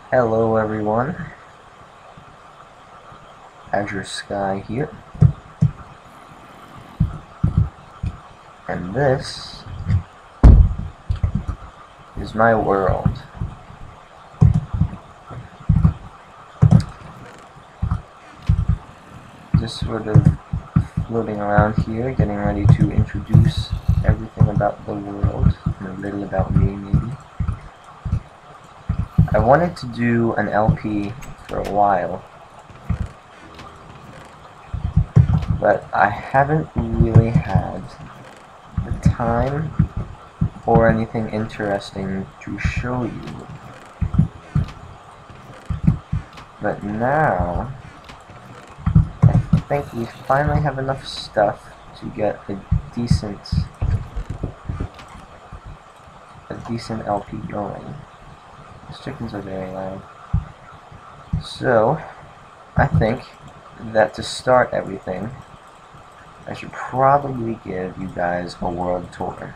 Hello everyone, AzureSky here, and this is my world. Just sort of floating around here, getting ready to introduce everything about the world, and a little about me maybe. I wanted to do an LP for a while, but I haven't really had the time or anything interesting to show you. But now, I think we finally have enough stuff to get a decent LP going. These chickens are very loud. So, I think that to start everything, I should probably give you guys a world tour.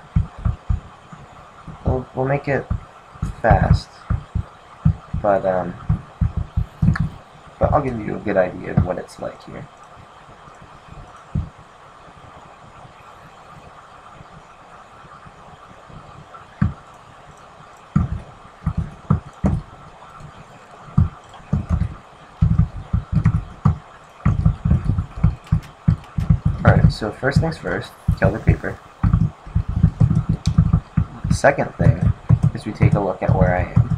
We'll make it fast, but I'll give you a good idea of what it's like here. Alright, so first things first, kill the creeper. The second thing is we take a look at where I am.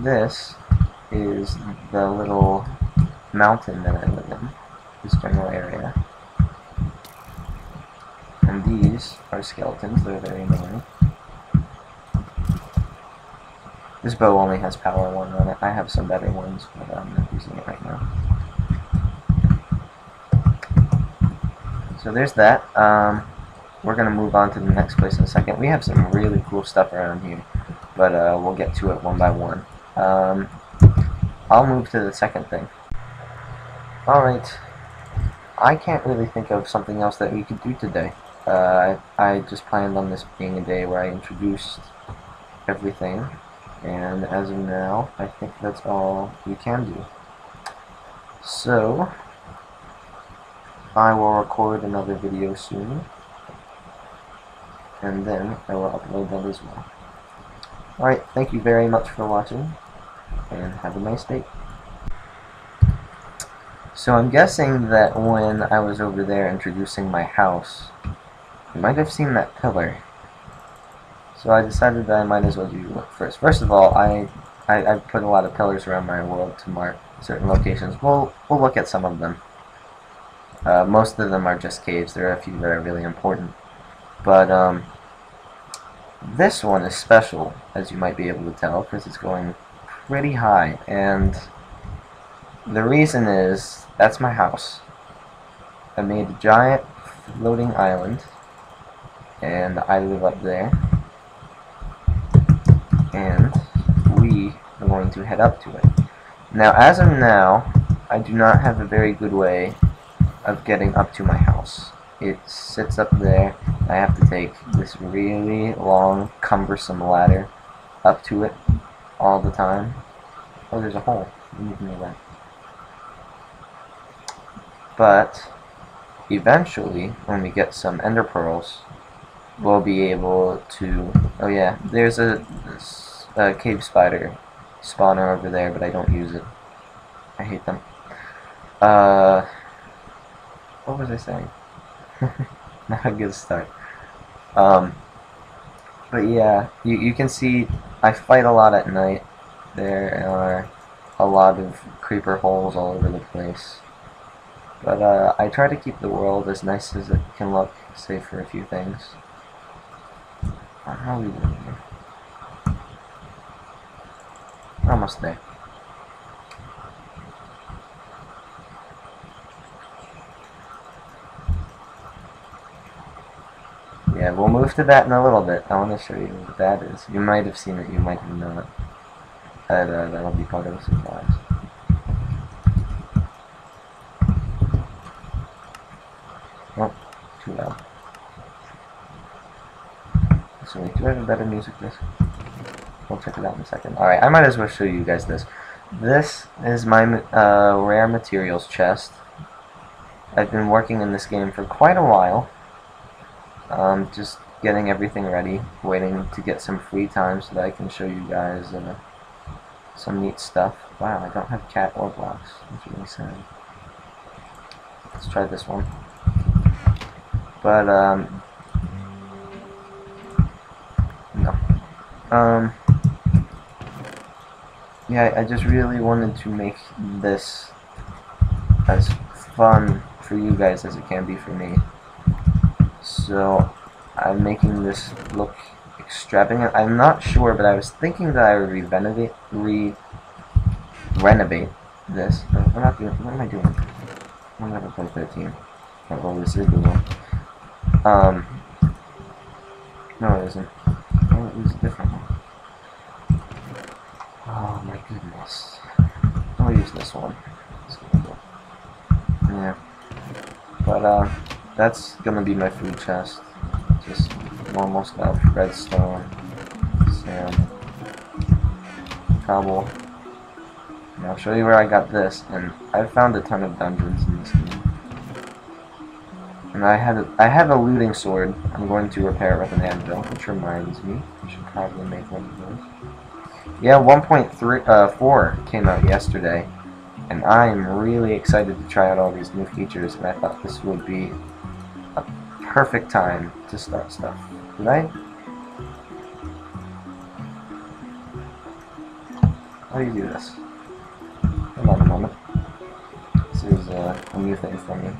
This is the little mountain that I live in, this general area. And these are skeletons, they're very annoying. This bow only has power 1 on it. I have some better ones, but I'm not using it right now. So there's that. We're going to move on to the next place in a second. We have some really cool stuff around here, but we'll get to it one by one. I'll move to the second thing. Alright, I can't really think of something else that we could do today. I just planned on this being a day where I introduced everything, and as of now, I think that's all we can do. So, I will record another video soon, and then I will upload that as well. Alright, thank you very much for watching, and have a nice day. So I'm guessing that when I was over there introducing my house, you might have seen that pillar. So I decided that I might as well do it first. First of all, I put a lot of pillars around my world to mark certain locations. We'll look at some of them. Most of them are just caves. There are a few that are really important. But this one is special, as you might be able to tell, because it's going pretty high. And the reason is, that's my house. I made a giant floating island, and I live up there. And we are going to head up to it. Now, as of now, I do not have a very good way of getting up to my house. It sits up there. I have to take this really long, cumbersome ladder up to it all the time. Oh, there's a hole. You need to know that. But eventually, when we get some ender pearls, we'll be able to... Oh yeah, there's a cave spider spawner over there, but I don't use it. I hate them. What was I saying? Not a good start. But yeah, you can see I fight a lot at night. There are a lot of creeper holes all over the place. But I try to keep the world as nice as it can look, save for a few things. How are we doing here? Almost there. Yeah, we'll move to that in a little bit. I want to show you what that is. You might have seen it, you might have not. That'll be part of the surprise. Oh, too loud. So wait, do I have a better music disc? We'll check it out in a second. Alright, I might as well show you guys this. This is my rare materials chest. I've been working in this game for quite a while. Just getting everything ready, waiting to get some free time so that I can show you guys some neat stuff. Wow, I don't have cat or blocks. That's really sad. Let's try this one. But, no. Yeah, I just really wanted to make this as fun for you guys as it can be for me. So, I'm making this look extravagant. I'm not sure, but I was thinking that I would renovate this. No, I'm not doing. What am I doing? I'm never play 13. Oh, well, this is the one. No, it isn't. Oh, it was a different one. Oh my goodness. I'll use this one. Yeah. But that's gonna be my food chest. Just normal stuff. Redstone, sand, cobble. And I'll show you where I got this, and I've found a ton of dungeons in this game. And I have a looting sword. I'm going to repair it with an anvil, which reminds me, I should probably make one of those. Yeah, 1.4 came out yesterday, and I'm really excited to try out all these new features, and I thought this would be a perfect time to start stuff. Did I? How do you do this? Hold on a moment. This is a new thing for me.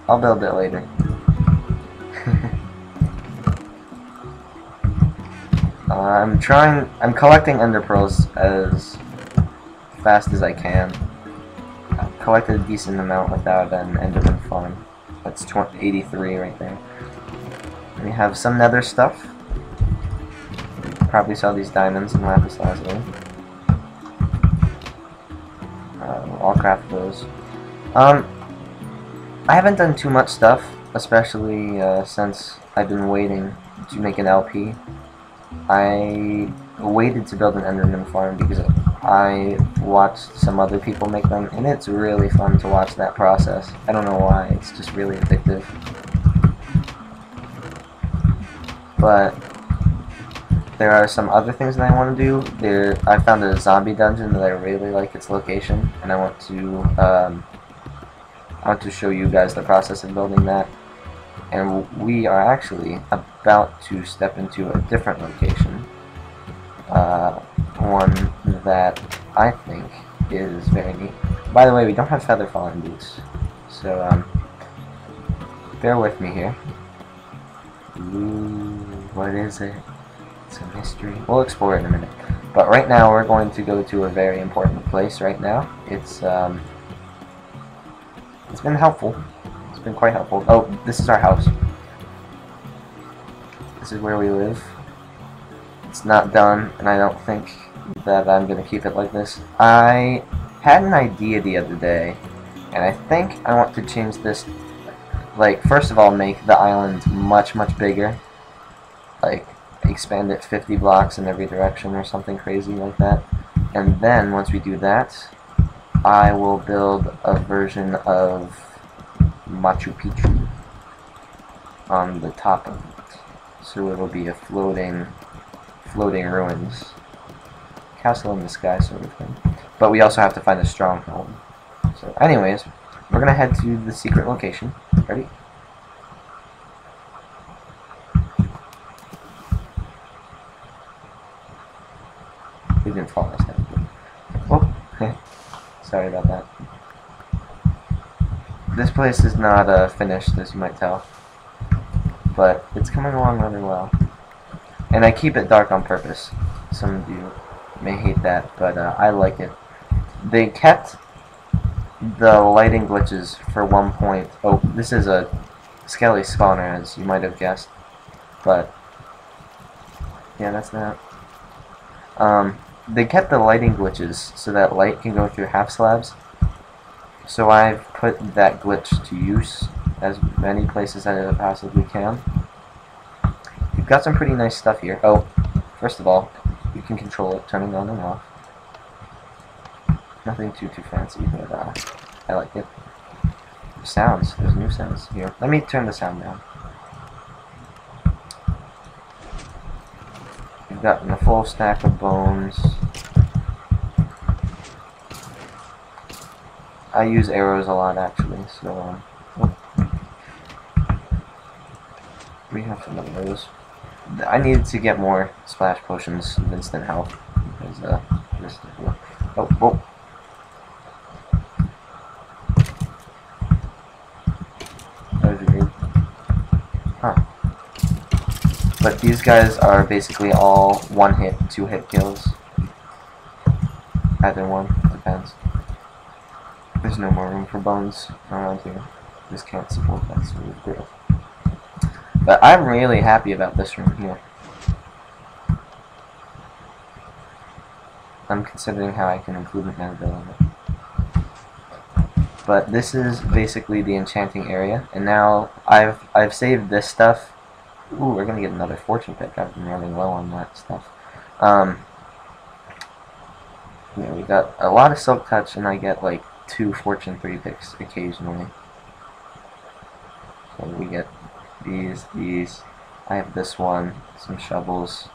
I'll build it later. I'm collecting ender pearls as fast as I can. I've collected a decent amount without an enderman farm. That's 83 right there. We have some nether stuff. You probably saw these diamonds and lapis lazuli. I'll craft those. I haven't done too much stuff, especially since I've been waiting to make an LP. I waited to build an enderman farm because I watched some other people make them, and it's really fun to watch that process. I don't know why, it's just really addictive. But there are some other things that I want to do. I found a zombie dungeon that I really like its location, and I want to show you guys the process of building that. And we are actually about to step into a different location. One that I think is very neat. By the way, we don't have feather falling boots, so bear with me here. Ooh, what is it? It's a mystery. We'll explore it in a minute. But right now, we're going to go to a very important place right now. It's been helpful. It's been quite helpful. Oh, this is our house. This is where we live. It's not done, and I don't think that I'm going to keep it like this. I had an idea the other day, and I think I want to change this. Like, first of all, make the island much, much bigger. Like, expand it 50 blocks in every direction or something crazy like that. And then, once we do that, I will build a version of Machu Picchu on the top of it. So it'll be a floating ruins. Castle in the sky sort of thing. But we also have to find a stronghold. So anyways, we're gonna head to the secret location. Ready? We didn't fall this time. Oh, sorry about that. This place is not finished, as you might tell, but it's coming along rather well. And I keep it dark on purpose. Some of you may hate that, but I like it. They kept the lighting glitches for 1 point. Oh, this is a skelly spawner, as you might have guessed. But yeah, that's that. They kept the lighting glitches so that light can go through half slabs. So I've put that glitch to use as many places as I possibly can. You've got some pretty nice stuff here. Oh, first of all, you can control it turning on and off. Nothing too fancy, but I like it. Sounds. There's new sounds here. Let me turn the sound down. You've gotten a full stack of bones. I use arrows a lot, actually, so, we have some of those. I needed to get more splash potions of instant health, because, oh, whoa. That was weird. Huh. But these guys are basically all 1-hit, 2-hit kills. Either one, depends. There's no more room for bones around here. This can't support that sort of growth. But I'm really happy about this room here. I'm considering how I can improve my ability. But this is basically the enchanting area, and now I've saved this stuff. Ooh, we're gonna get another fortune pick. I've been running low on that stuff. Yeah, we got a lot of silk touch, and I get like 2 fortune 3 picks occasionally. So we get these. I have this one, some shovels.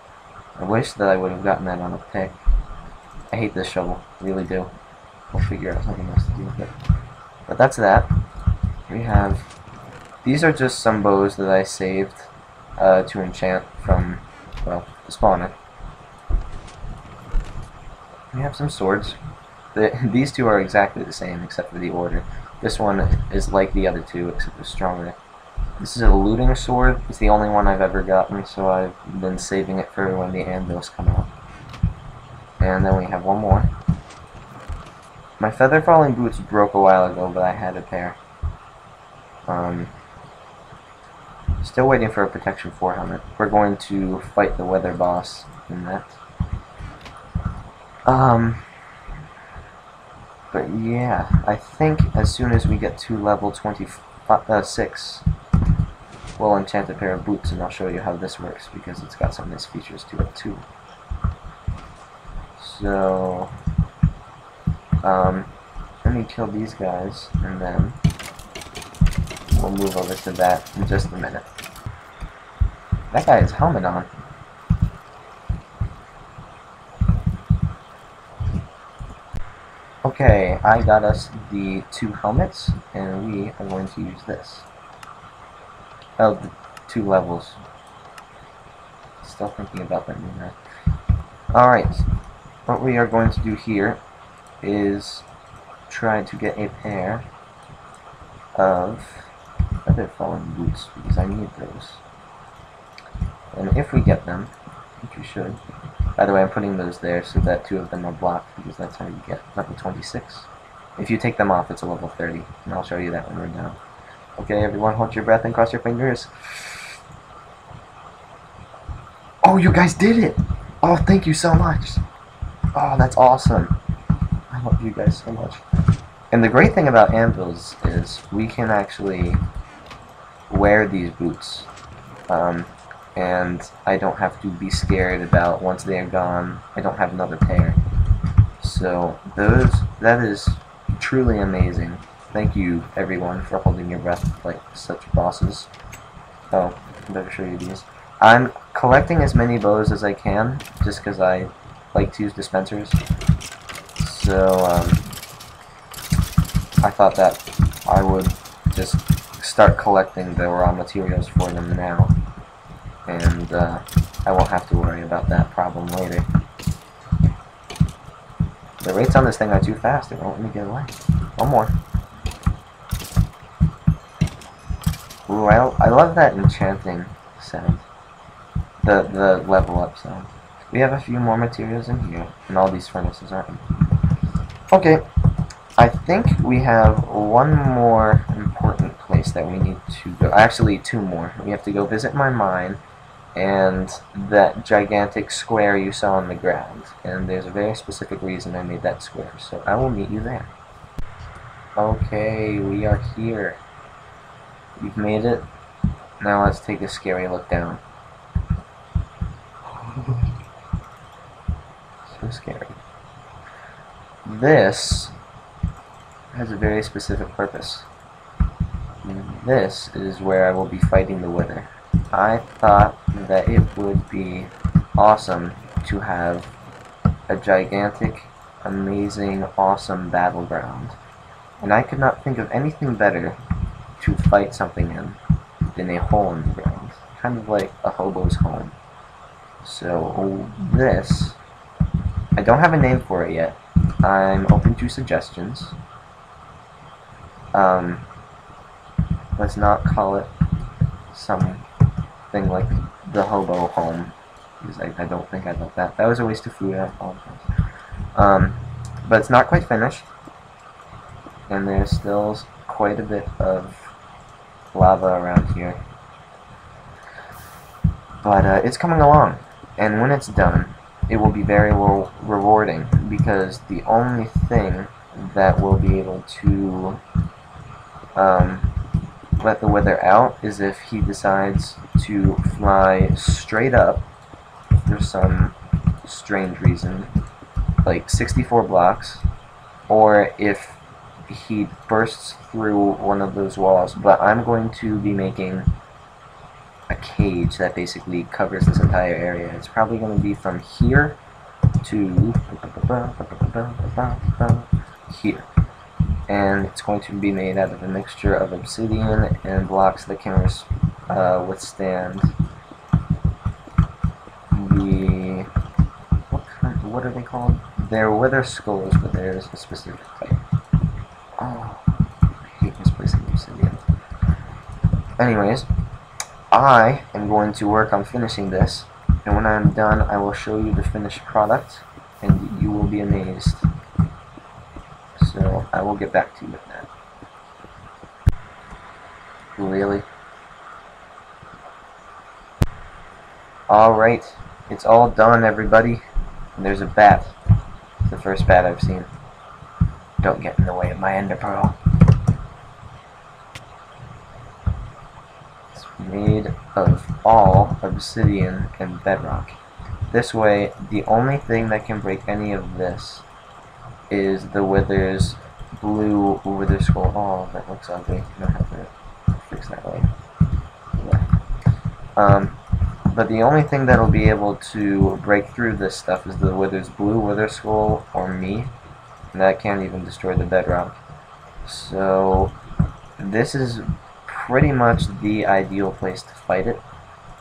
I wish that I would have gotten that on a pick. I hate this shovel, really do. We'll figure out something else to do with it. But that's that. We have... These are just some bows that I saved to enchant from, well, the spawner. We have some swords. These two are exactly the same, except for the order. This one is like the other two, except it's stronger. This is a looting sword. It's the only one I've ever gotten, so I've been saving it for when the anvils come out. And then we have one more. My feather falling boots broke a while ago, but I had a pair. Still waiting for a protection 4 helmet. We're going to fight the weather boss in that. But yeah, I think as soon as we get to level 26, we'll enchant a pair of boots, and I'll show you how this works, because it's got some nice features to it too. So, let me kill these guys, and then we'll move over to that in just a minute. That guy has a helmet on. Okay, I got us the 2 helmets, and we are going to use this. Oh, the 2 levels. Still thinking about that new map. Alright, what we are going to do here is try to get a pair of feather falling boots, because I need those. And if we get them, which we should. By the way, I'm putting those there so that 2 of them are blocked, because that's how you get level 26. If you take them off, it's a level 30, and I'll show you that when we're down. Okay, everyone, hold your breath and cross your fingers. Oh, you guys did it! Oh, thank you so much! Oh, that's awesome. I love you guys so much. And the great thing about anvils is we can actually wear these boots. And I don't have to be scared about once they are gone, I don't have another pair. So that is truly amazing. Thank you everyone for holding your breath like such bosses. Oh, I better show you these. I'm collecting as many bows as I can, just because I like to use dispensers. So I thought that I would just start collecting the raw materials for them now. And I won't have to worry about that problem later. The rates on this thing are too fast, it won't let me get away. One more. Ooh, I love that enchanting sound. The level up sound. We have a few more materials in here, and all these furnaces are empty. Okay, I think we have one more important place that we need to go. Actually, 2 more. We have to go visit my mine, and that gigantic square you saw on the ground. And there's a very specific reason I made that square, so I will meet you there. Okay, we are here. We've made it. Now let's take a scary look down. So scary. This has a very specific purpose. This is where I will be fighting the Wither. I thought that it would be awesome to have a gigantic, amazing, awesome battleground. And I could not think of anything better to fight something in than a hole in the ground. Kind of like a hobo's home. So this, I don't have a name for it yet. I'm open to suggestions. Let's not call it something like the hobo home, because I don't think I love that. That was a waste of food, I apologize. But it's not quite finished, and there's still quite a bit of lava around here. But it's coming along, and when it's done, it will be very rewarding, because the only thing that will be able to let the Wither out is if he decides to fly straight up for some strange reason, like 64 blocks, or if he bursts through one of those walls. But I'm going to be making a cage that basically covers this entire area. It's probably going to be from here to here. And it's going to be made out of a mixture of obsidian and blocks that can withstand the... what are they called? They're wither skulls, but there's a specific type. Oh, I hate misplacing obsidian. Anyways, I am going to work on finishing this, and when I'm done, I will show you the finished product, and you will be amazed. So I will get back to you with that. Really? Alright, it's all done, everybody. And there's a bat. It's the first bat I've seen. Don't get in the way of my ender pearl. It's made of all obsidian and bedrock. This way, the only thing that can break any of this is the Wither's blue Wither skull. Oh, that looks ugly. I don't have to fix that later. Yeah. But the only thing that'll be able to break through this stuff is the Wither's blue Wither skull or me. And that can't even destroy the bedrock. So this is pretty much the ideal place to fight it.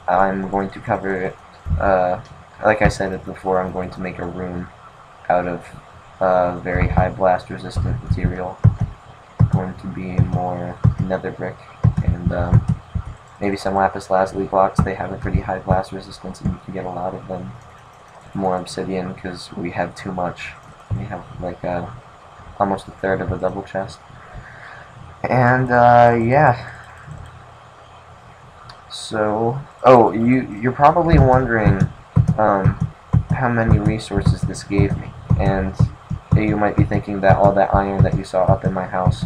I'm going to cover it, like I said it before, I'm going to make a room out of very high blast resistant material. Going to be more nether brick and maybe some lapis lazuli blocks. They have a pretty high blast resistance and you can get a lot of them. More obsidian because we have too much. We have like almost a third of a double chest. And yeah. So, oh, you're probably wondering how many resources this gave me, and you might be thinking that all that iron that you saw up in my house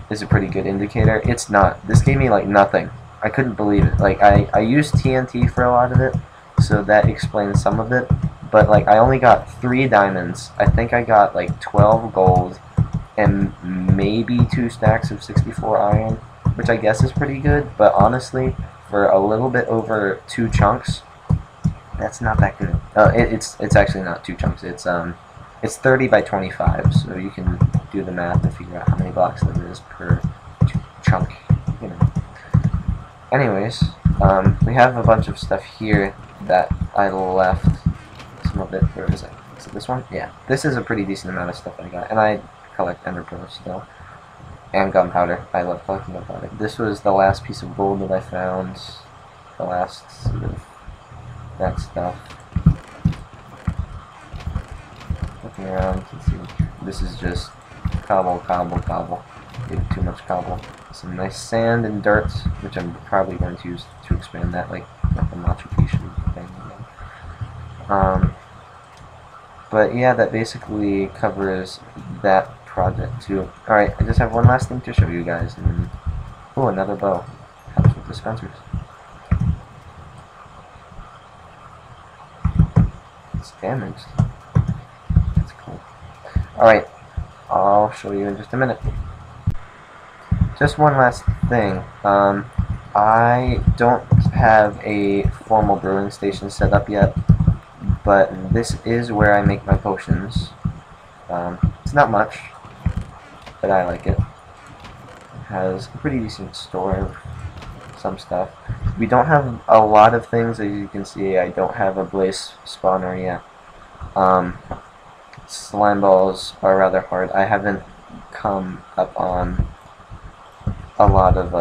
is a pretty good indicator. It's not. This gave me like nothing. I couldn't believe it. Like I used TNT for a lot of it, so that explains some of it. But like I only got 3 diamonds. I think I got like 12 gold and maybe 2 stacks of 64 iron, which I guess is pretty good. But honestly, for a little bit over 2 chunks, that's not that good. It's actually not 2 chunks. It's 30 by 25, so you can do the math and figure out how many blocks there is per chunk, you know. Anyways, we have a bunch of stuff here that I left. Some of it, where is it? Is it this one? Yeah. This is a pretty decent amount of stuff I got, and I collect ender pearls still. And gunpowder. I love collecting gunpowder. This was the last piece of gold that I found. The last sort of that stuff. Looking around, you can see this is just cobble, cobble, cobble. Too much cobble. Some nice sand and dirt, which I'm probably going to use to expand that, like the Machu Picchu thing. But yeah, that basically covers that project too. Alright, I just have one last thing to show you guys. And ooh, another bow. Helps with dispensers. It's damaged. That's cool. Alright, I'll show you in just a minute. Just one last thing. I don't have a formal brewing station set up yet, but this is where I make my potions. It's not much, but I like it. It has a pretty decent store of some stuff. We don't have a lot of things, as you can see. I don't have a blaze spawner yet. Slime balls are rather hard. I haven't come up on a lot of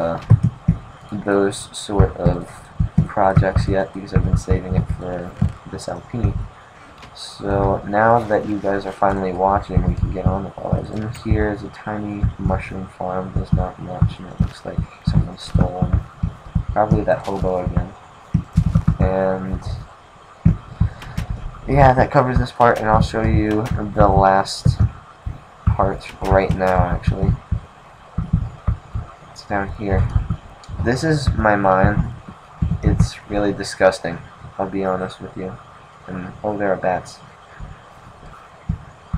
those sort of projects yet because I've been saving it for this LP. So now that you guys are finally watching, we can get on with all this. And here is a tiny mushroom farm. There's not much, and it looks like someone stole them. Probably that hobo again. And yeah, that covers this part, and I'll show you the last part right now, actually. It's down here. This is my mine. It's really disgusting, I'll be honest with you. And oh, there are bats.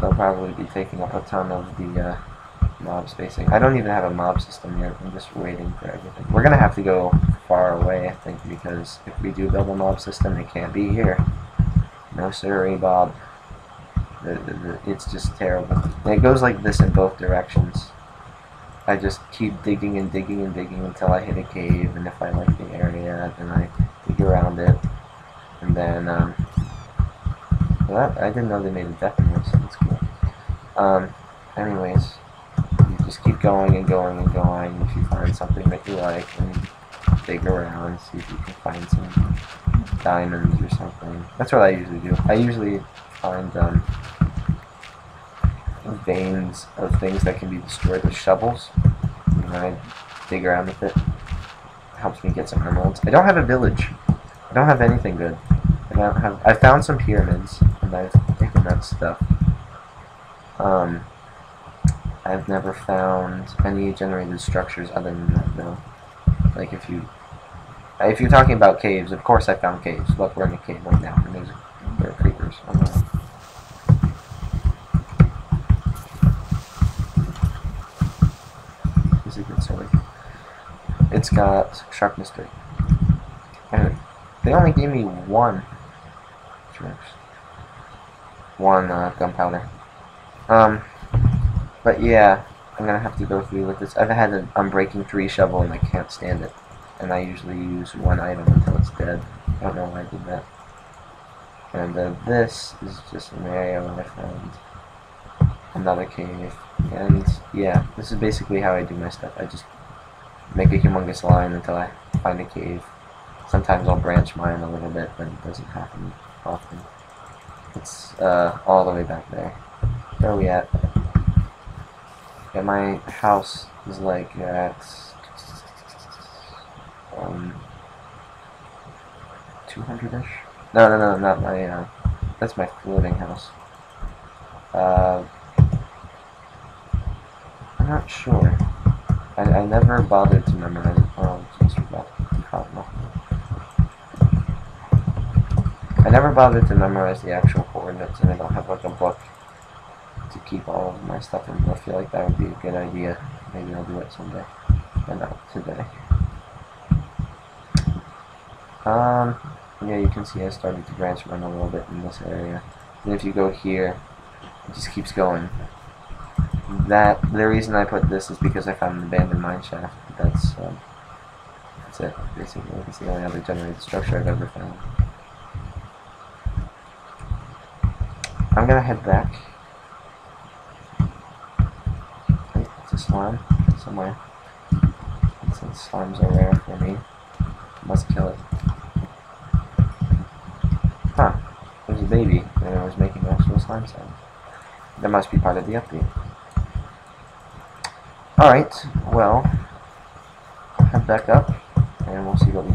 They'll probably be taking up a ton of the mob spacing. I don't even have a mob system yet. I'm just waiting for everything. We're gonna have to go far away, I think, because if we do build a mob system, it can't be here. No siree, Bob. It's just terrible. And it goes like this in both directions. I just keep digging and digging and digging until I hit a cave, and if I like the area, then I dig around it. And then, well, I didn't know they made a death in this. That's cool. Anyways, you just keep going and going and going. If you find something that you like, and dig around, see if you can find some diamonds or something. That's what I usually do. I usually find veins of things that can be destroyed with shovels, and I dig around with it. It helps me get some emeralds. I don't have a village. I don't have anything good. I found some pyramids, and I've taken that stuff. I've never found any generated structures other than that, though. Like if you're talking about caves, of course I found caves. Look, we're in a cave right now, and there are creepers. Oh, no. This is a good sword. It's got sharpness 3. And they only gave me one gunpowder. But yeah, I'm gonna have to go through with this. I've had an Unbreaking 3 shovel and I can't stand it. And I usually use one item until it's dead. I don't know why I did that. And this is just an area where I found another cave. And yeah, this is basically how I do my stuff. I just make a humongous line until I find a cave. Sometimes I'll branch mine a little bit, but it doesn't happen often. It's all the way back there. Where are we at? Yeah, my house is like at 200-ish? No, not my, that's my floating house. I'm not sure. I never bothered to memorize it. Oh, just forgot. I never bothered to memorize the actual coordinates, and I don't have like a book to keep all of my stuff in. I feel like that would be a good idea. Maybe I'll do it someday, but not today. Yeah, you can see I started to branch mine a little bit in this area. And if you go here, it just keeps going. The reason I put this is because I found an abandoned mine shaft. That's it, basically. It's the only other generated structure I've ever found. I'm gonna head back. Okay, it's a slime somewhere. And since slimes are rare for me, I must kill it. Huh, there's a baby, and it was making actual slime sound. That must be part of the update. Alright, well, I'll head back up, and we'll see what we